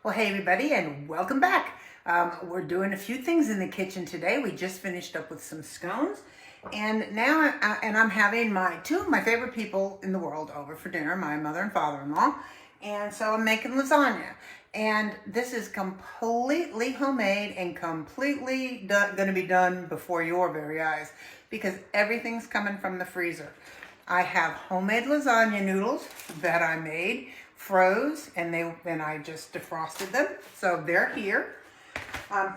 Well, hey everybody, and welcome back. We're doing a few things in the kitchen today. We just finished up with some scones, and now I'm having two of my favorite people in the world over for dinner, my mother and father-in-law, and so I'm making lasagna. And this is completely homemade and completely going to be done before your very eyes because everything's coming from the freezer. I have homemade lasagna noodles that I made, froze, and then I just defrosted them, so they're here.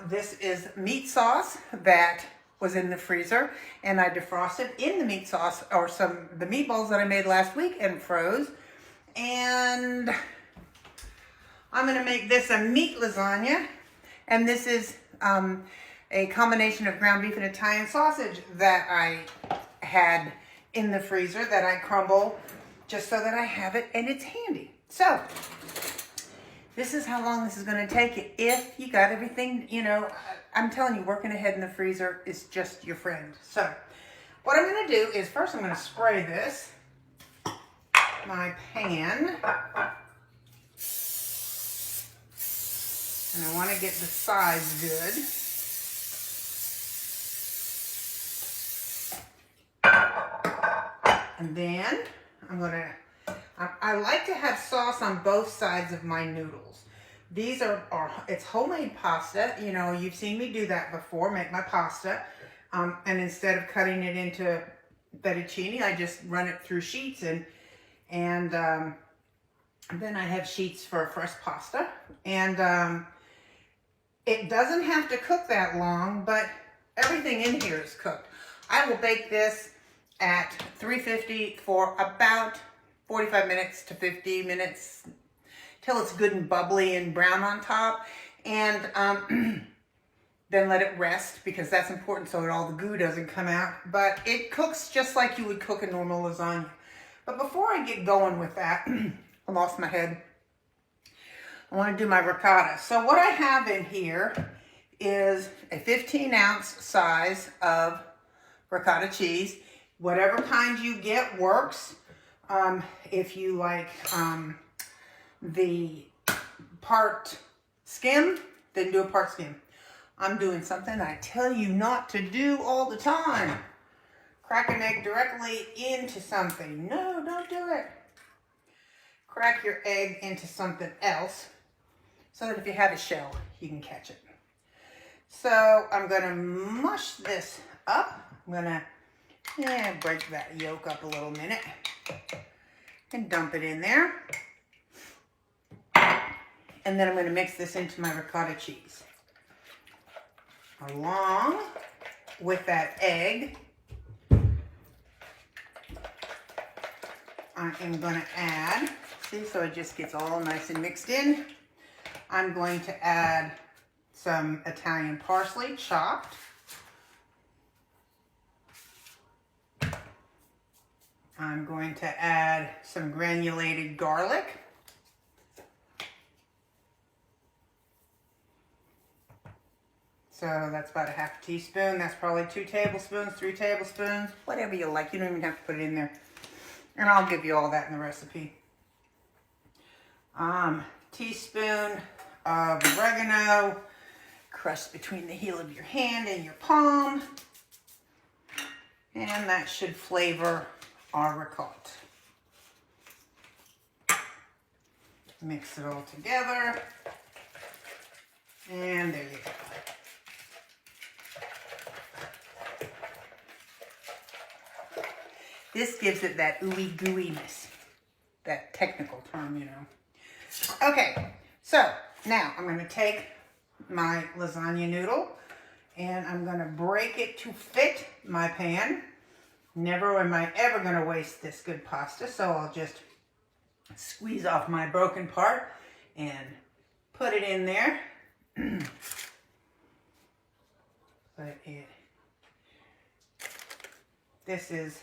This is meat sauce that was in the freezer, and I defrosted in the meat sauce, or the meatballs that I made last week and froze. And I'm gonna make this a meat lasagna, and this is a combination of ground beef and Italian sausage that I had in the freezer that I crumble just so that I have it and it's handy. So this is how long this is going to take if you got everything, I'm telling you, working ahead in the freezer is just your friend. So what I'm going to do is first I'm going to spray my pan, and I want to get the sides good. And then I like to have sauce on both sides of my noodles. These it's homemade pasta. You've seen me do that before, make my pasta. And instead of cutting it into fettuccine, I just run it through sheets and then I have sheets for fresh pasta. And it doesn't have to cook that long, but everything in here is cooked. I will bake this at 350 for about 45 minutes to 50 minutes till it's good and bubbly and brown on top, and then let it rest because that's important so that all the goo doesn't come out. But it cooks just like you would cook a normal lasagna. But before I get going with that, I lost my head. I want to do my ricotta. So what I have in here is a 15-ounce size of ricotta cheese. Whatever kind you get works. If you like the part skim, then do a part skim. I'm doing something I tell you not to do all the time. Crack an egg directly into something. No, don't do it. Crack your egg into something else so that if you have a shell, you can catch it. So I'm going to mush this up. I'm going to break that yolk up a little minute and dump it in there. And then I'm going to mix this into my ricotta cheese. Along with that egg, I am going to add, so it just gets all nice and mixed in. I'm going to add some Italian parsley chopped. I'm going to add some granulated garlic. So that's about a half a teaspoon. That's probably 2 tablespoons, 3 tablespoons, whatever you like. You don't even have to put it in there. And I'll give you all that in the recipe. Teaspoon of oregano, crushed between the heel of your hand and your palm. And that should flavor our ricotta. Mix it all together, and there you go. This gives it that ooey gooiness, that technical term, Okay, so now I'm going to take my lasagna noodle and I'm going to break it to fit my pan. Never am I ever going to waste this good pasta, so I'll just squeeze off my broken part and put it in there. This is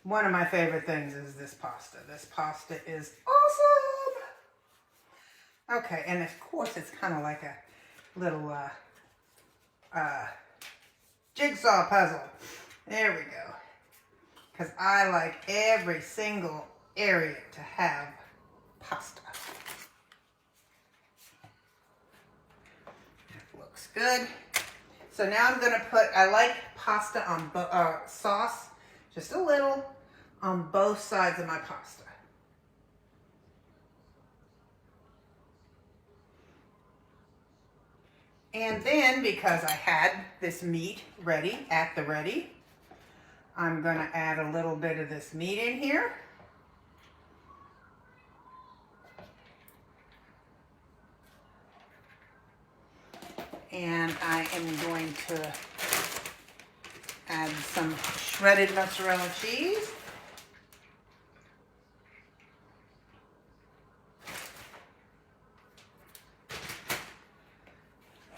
one of my favorite things, is this pasta. This pasta is awesome. Okay, and of course it's kind of like a little jigsaw puzzle. There we go. Because I like every single area to have pasta. Looks good. So now I'm gonna put, I like pasta on, sauce, just a little, on both sides of my pasta. And then, because I had this meat ready, at the ready, I'm gonna add a little bit of this meat in here. And I am going to add some shredded mozzarella cheese.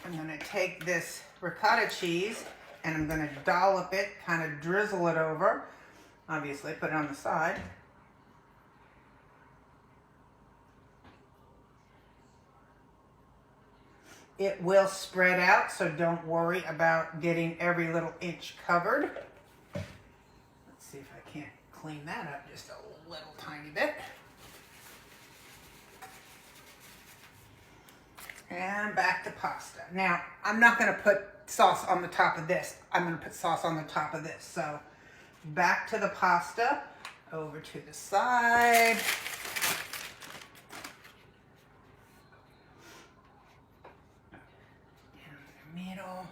I'm going to take this ricotta cheese and I'm going to dollop it, kind of drizzle it over. Obviously, put it on the side. It will spread out, so don't worry about getting every little inch covered. Let's see if I can't clean that up just a little tiny bit. And back to pasta. Now, I'm not going to put sauce on the top of this. I'm going to put sauce on the top of this. So, back to the pasta, over to the side. Middle.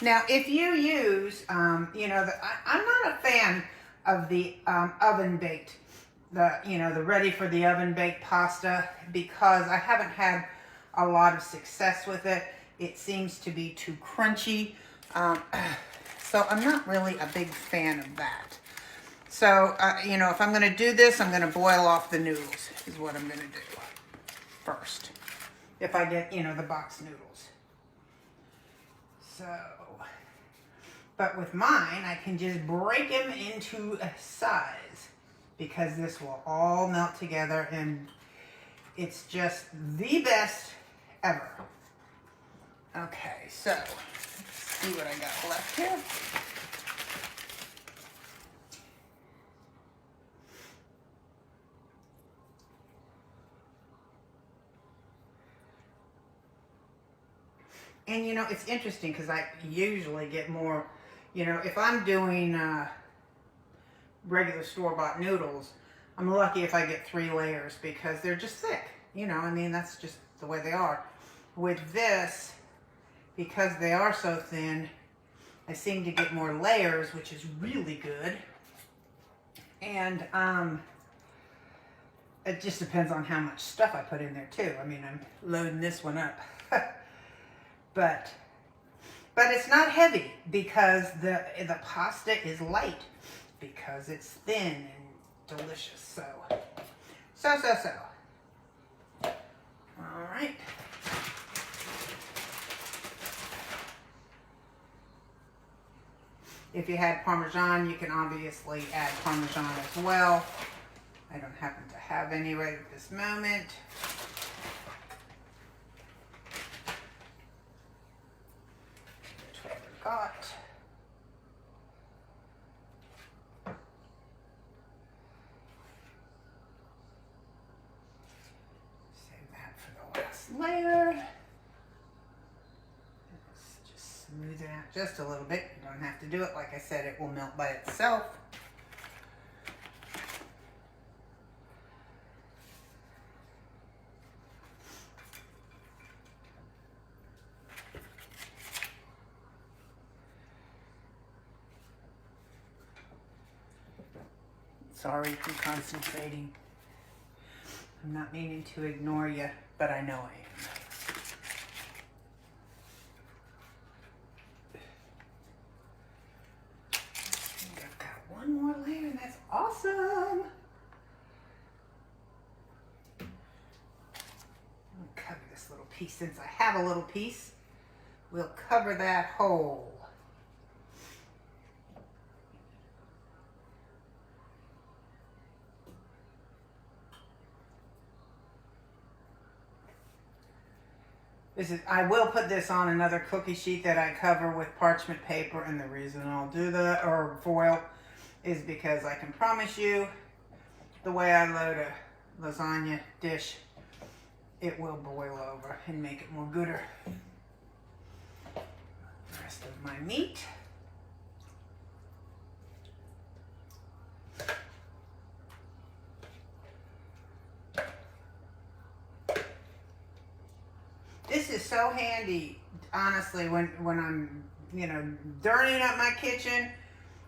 Now, if you use, you know, I'm not a fan of the oven baked, the ready for the oven baked pasta, because I haven't had a lot of success with it. It seems to be too crunchy, so I'm not really a big fan of that. So, you know, if I'm going to do this, I'm going to boil off the noodles, is what I'm going to do first. If I get, you know, the box noodles. So, but with mine, I can just break them into a size because this will all melt together and it's just the best ever. Okay, so let's see what I got left here. And you know, it's interesting because I usually get more, you know, if I'm doing regular store-bought noodles, I'm lucky if I get 3 layers because they're just thick. You know, I mean, that's just the way they are. With this, because they are so thin, I seem to get more layers, which is really good. And it just depends on how much stuff I put in there too. I mean, I'm loading this one up. But it's not heavy because the pasta is light because it's thin and delicious. So. All right. If you had Parmesan, you can obviously add Parmesan as well. I don't happen to have any right at this moment. Got. Save that for the last layer. Let's just smooth it out just a little bit. You don't have to do it. Like I said, it will melt by itself. Sorry, I'm concentrating. I'm not meaning to ignore you, but I know I am. I think I've got one more layer and that's awesome. I'll cover this little piece. Since I have a little piece, we'll cover that hole. I will put this on another cookie sheet that I cover with parchment paper, and the reason I'll do that, or foil, is because I can promise you the way I load a lasagna dish, it will boil over and make it more gooder. rest of my meat. This is so handy, honestly, when I'm, dirtying up my kitchen.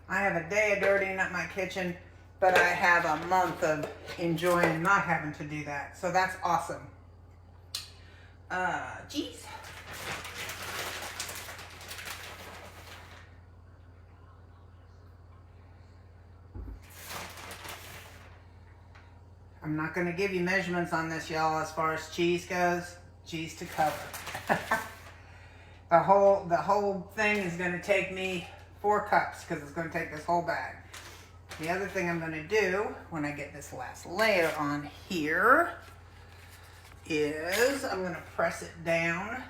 I have a day of dirtying up my kitchen, but I have a month of enjoying not having to do that. So that's awesome. Geez. I'm not going to give you measurements on this, y'all, as far as cheese goes. Cheese to cover. The whole thing is going to take me 4 cups because it's going to take this whole bag. The other thing I'm going to do when I get this last layer on here is I'm going to press it down.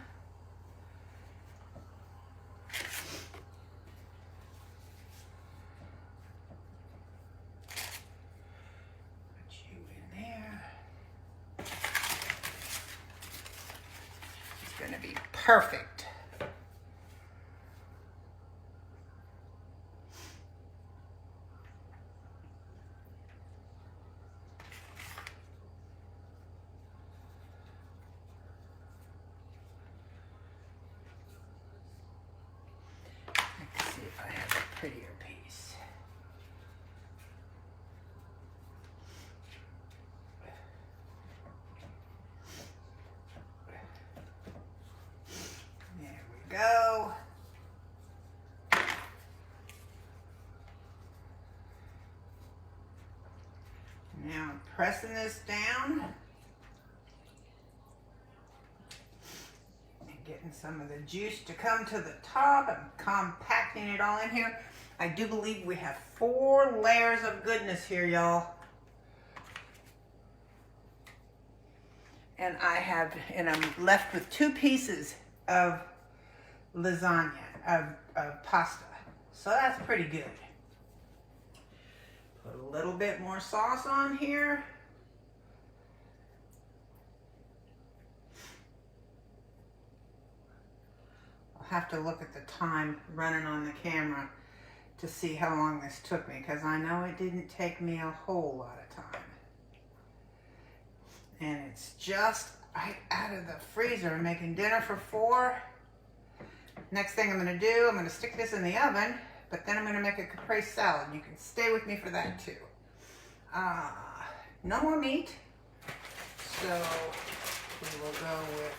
Put you in there. It's going to be perfect. Prettier piece. There we go. Now I'm pressing this down and getting some of the juice to come to the top. I'm compacting it all in here. I do believe we have 4 layers of goodness here, y'all. And I'm left with 2 pieces of lasagna, of pasta. So that's pretty good. Put a little bit more sauce on here. I'll have to look at the time running on the camera to see how long this took me, because I know it didn't take me a whole lot of time. And it's just right out of the freezer. I'm making dinner for 4. Next thing I'm going to do, I'm going to stick this in the oven, but then I'm going to make a caprese salad. You can stay with me for that too. No more meat, so we will go with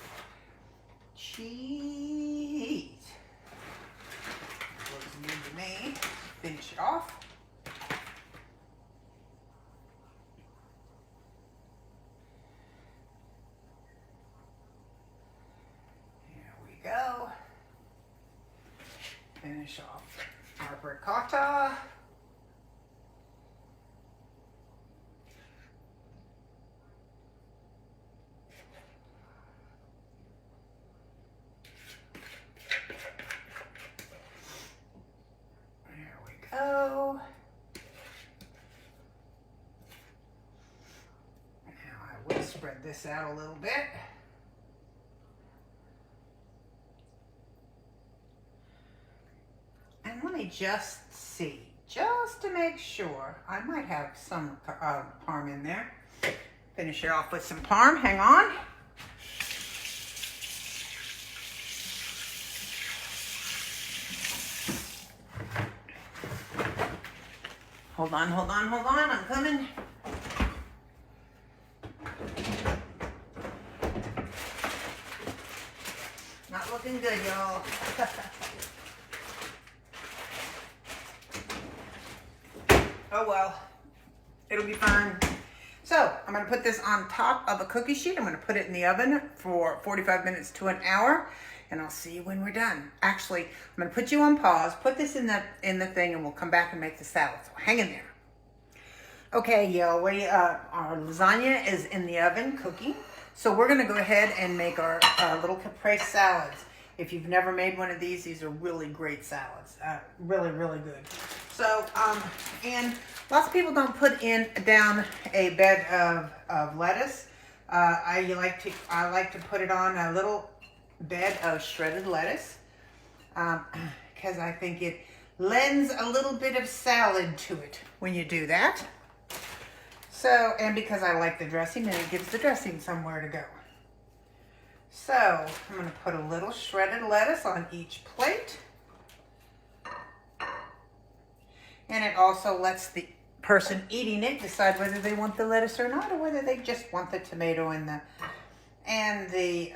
cheese. Looks good to me. Finish it off. Here we go. Finish off our ricotta. Now I will spread this out a little bit. And let me just see, just to make sure. I might have some parm in there. Finish it off with some parm. Hang on. Hold on, hold on, hold on. I'm coming. Not looking good, y'all. Oh well, it'll be fine. So I'm gonna put this on top of a cookie sheet. I'm gonna put it in the oven for 45 minutes to an hour, and I'll see you when we're done. Actually, I'm gonna put you on pause, put this in the thing, and we'll come back and make the salad. So hang in there. Okay, y'all, our lasagna is in the oven cooking. So we're gonna go ahead and make our little caprese salads. If you've never made one of these are really great salads. Really, really good. So, and lots of people don't put down a bed of lettuce. I like to put it on a little bed of shredded lettuce. because I think it lends a little bit of salad to it when you do that. So, and because I like the dressing, and it gives the dressing somewhere to go. So, I'm going to put a little shredded lettuce on each plate. And it also lets the person eating it decide whether they want the lettuce or not, or whether they just want the tomato and the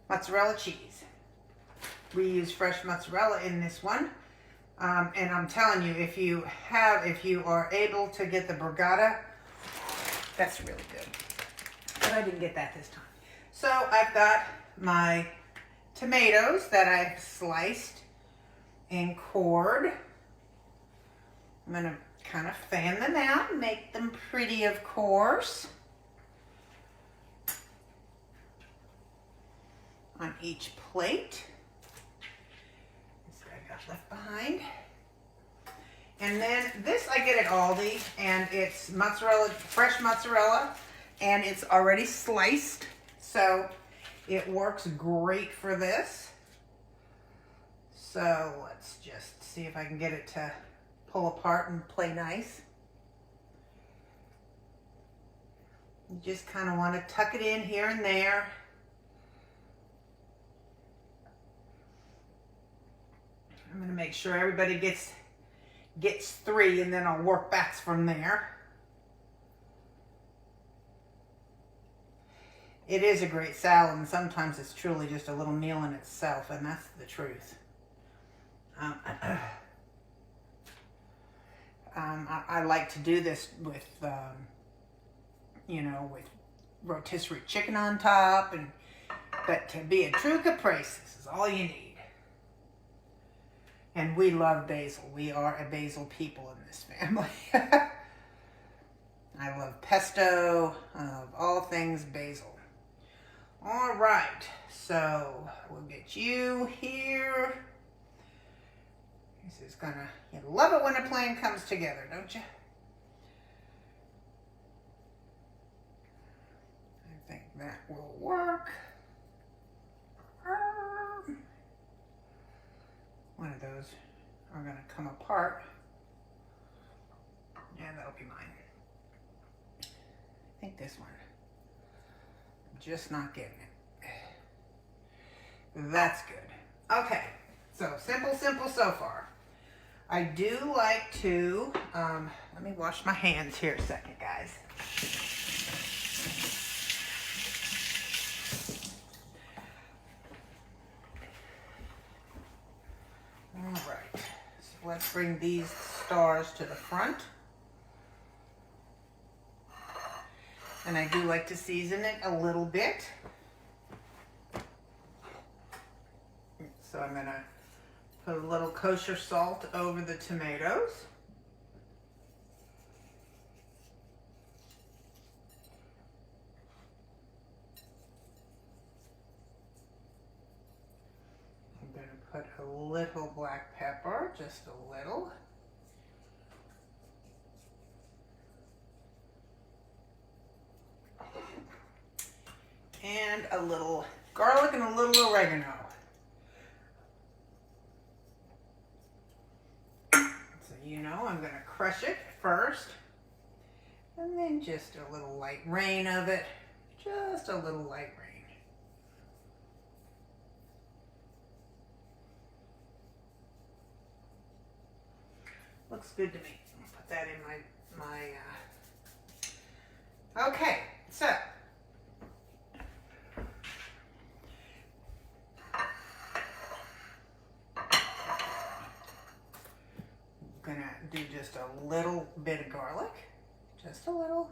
mozzarella cheese. We use fresh mozzarella in this one. And I'm telling you, if you are able to get the brigata, that's really good. But I didn't get that this time. So I've got my tomatoes that I've sliced and cored. I'm gonna kind of fan them out and make them pretty, of course. On each plate. Got left behind. And then this I get at Aldi, and it's mozzarella, fresh mozzarella, and it's already sliced, so it works great for this. So let's just see if I can get it to pull apart and play nice. You just kind of want to tuck it in here and there. I'm going to make sure everybody gets 3, and then I'll work back from there. It is a great salad, and sometimes it's truly just a little meal in itself, and that's the truth. I like to do this with, with rotisserie chicken on top, but to be a true Caprese, this is all you need. And we love basil. We are a basil people in this family. I love pesto, of all things basil. All right, so we'll get you here. This is gonna, you love it when a plan comes together, don't you? I think that will work. One of those are going to come apart. Yeah, that'll be mine. I think this one. I'm just not getting it. That's good. Okay, so simple so far. I do like to, let me wash my hands here a second, guys. All right, so let's bring these stars to the front. And I do like to season it a little bit. So I'm gonna put a little kosher salt over the tomatoes. Put a little black pepper, just a little. And a little garlic and a little oregano. So you know I'm going to crush it first. And then just a little light rain of it. Just a little light rain. Looks good to me. I'll put that in my okay, so I'm gonna do just a little bit of garlic, just a little.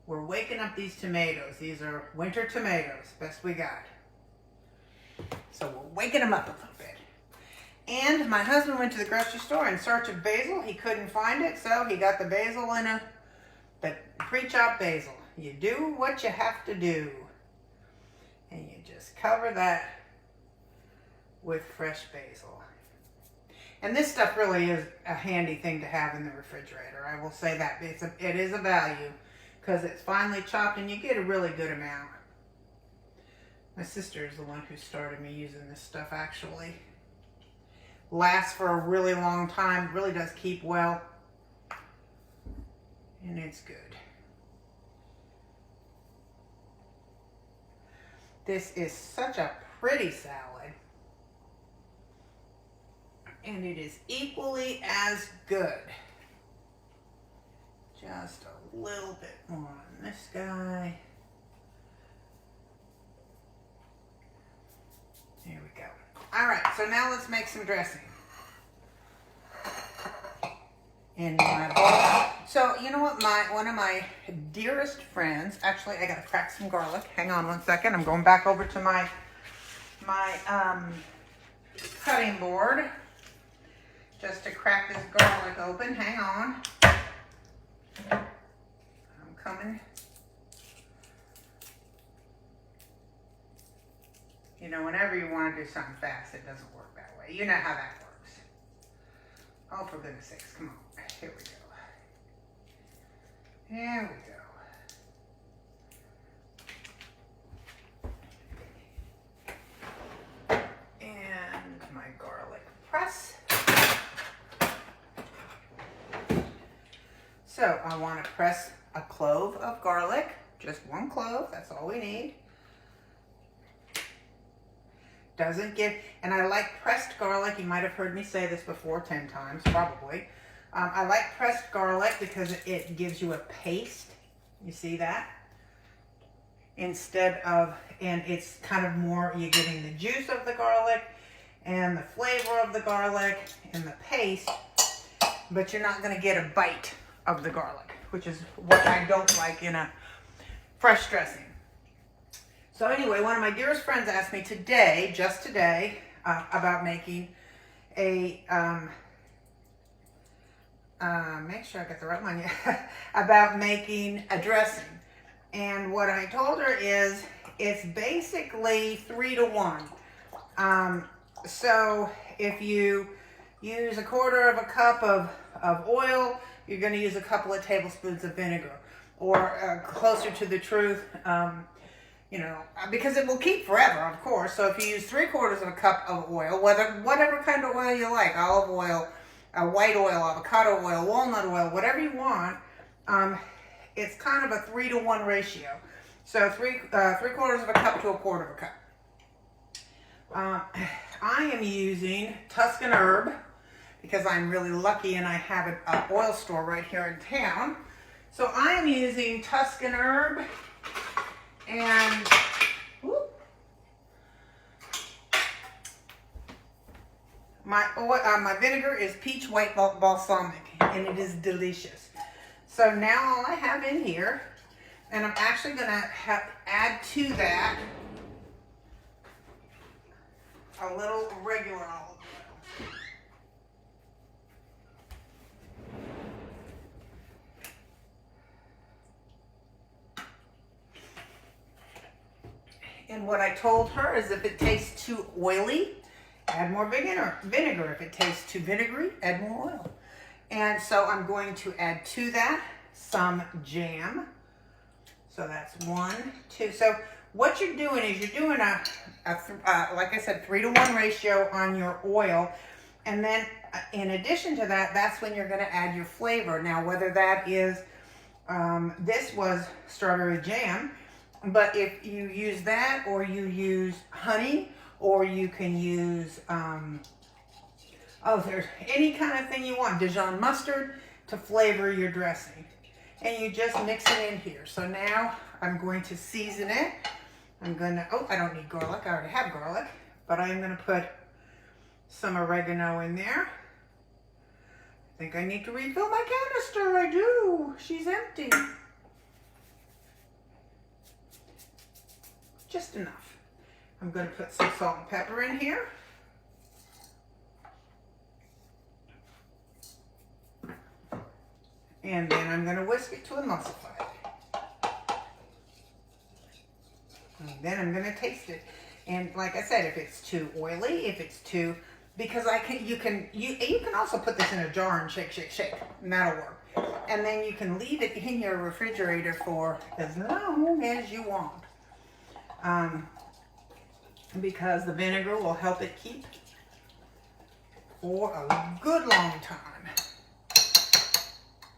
We're waking up these tomatoes. These are winter tomatoes, best we got. So we're waking them up a little bit. And my husband went to the grocery store in search of basil. He couldn't find it, so he got the basil in the pre-chopped basil. You do what you have to do. And you just cover that with fresh basil. And this stuff really is a handy thing to have in the refrigerator. I will say that. It is a value because it's finely chopped and you get a really good amount. My sister is the one who started me using this stuff actually. Lasts for a really long time, really does keep well, and it's good. This is such a pretty salad, and it is equally as good. Just a little bit more on this guy. There we go. All right, so now let's make some dressing in my bowl. So you know what, one of my dearest friends, actually I gotta crack some garlic. Hang on one second. I'm going back over to my cutting board just to crack this garlic open. Hang on. I'm coming. You know, whenever you want to do something fast, it doesn't work that way. You know how that works. Oh, for goodness sakes, come on. Here we go. There we go. And my garlic press. So I want to press a clove of garlic, just one clove, that's all we need. Doesn't give, and I like pressed garlic. You might have heard me say this before 10 times, probably. I like pressed garlic because it gives you a paste. You see that? Instead of, and it's kind of more, you're getting the juice of the garlic and the flavor of the garlic and the paste, but you're not going to get a bite of the garlic, which is what I don't like in a fresh dressing. So anyway, one of my dearest friends asked me today, just today, about making a, make sure I get the right one, yeah, about making a dressing. And what I told her is, it's basically 3 to 1. So if you use 1/4 cup of oil, you're going to use a couple of tablespoons of vinegar. Or closer to the truth, you know, because it will keep forever, of course. So if you use 3/4 cup of oil, whatever kind of oil you like, olive oil, white oil, avocado oil, walnut oil, whatever you want, it's kind of a 3 to 1 ratio. So 3/4 cup to 1/4 cup. I am using Tuscan herb because I'm really lucky and I have an oil store right here in town. So I am using Tuscan herb, and my vinegar is peach white balsamic, and it is delicious. So now all I have in here, and I'm actually going to add to that a little regular olive oil. And what I told her is if it tastes too oily, add more vinegar. If it tastes too vinegary, add more oil. And so I'm going to add to that some jam. So that's 1, 2. So what you're doing is you're doing a like I said, 3 to 1 ratio on your oil. And then in addition to that, that's when you're going to add your flavor. Now, whether that is, this was strawberry jam, but if you use that, or you use honey, or you can use, there's any kind of thing you want, Dijon mustard, to flavor your dressing. And you just mix it in here. So now I'm going to season it. I'm going to, I don't need garlic. I already have garlic. But I'm going to put some oregano in there. I think I need to refill my canister. I do. She's empty. Just enough. I'm going to put some salt and pepper in here. And then I'm going to whisk it to emulsify it. And then I'm going to taste it. And like I said, if it's too oily, if it's too, because you can also put this in a jar and shake, and that'll work. And then you can leave it in your refrigerator for as long as you want. because the vinegar will help it keep for a good long time.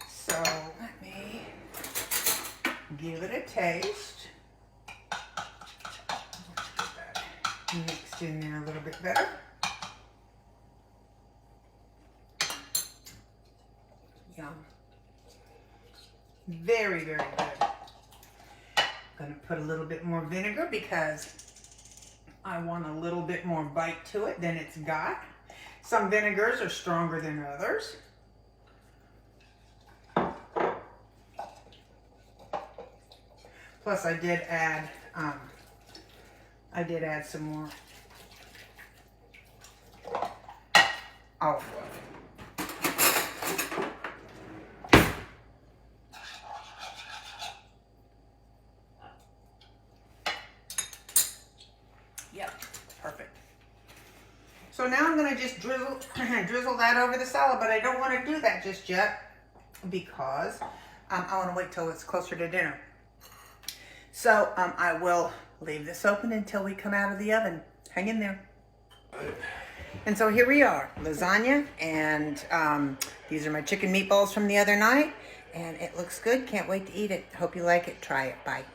So let me give it a taste. Get that mixed in there a little bit better. Yum. Very, very good. I'm going to put a little bit more vinegar because I want a little bit more bite to it than it's got. Some vinegars are stronger than others. Plus I did add some more olive oil. Yep, perfect. So now I'm going to just drizzle that over the salad, but I don't want to do that just yet because I want to wait till it's closer to dinner. So I will leave this open until we come out of the oven. Hang in there. And so here we are, lasagna, and these are my chicken meatballs from the other night, and it looks good. Can't wait to eat it. Hope you like it. Try it. Bye.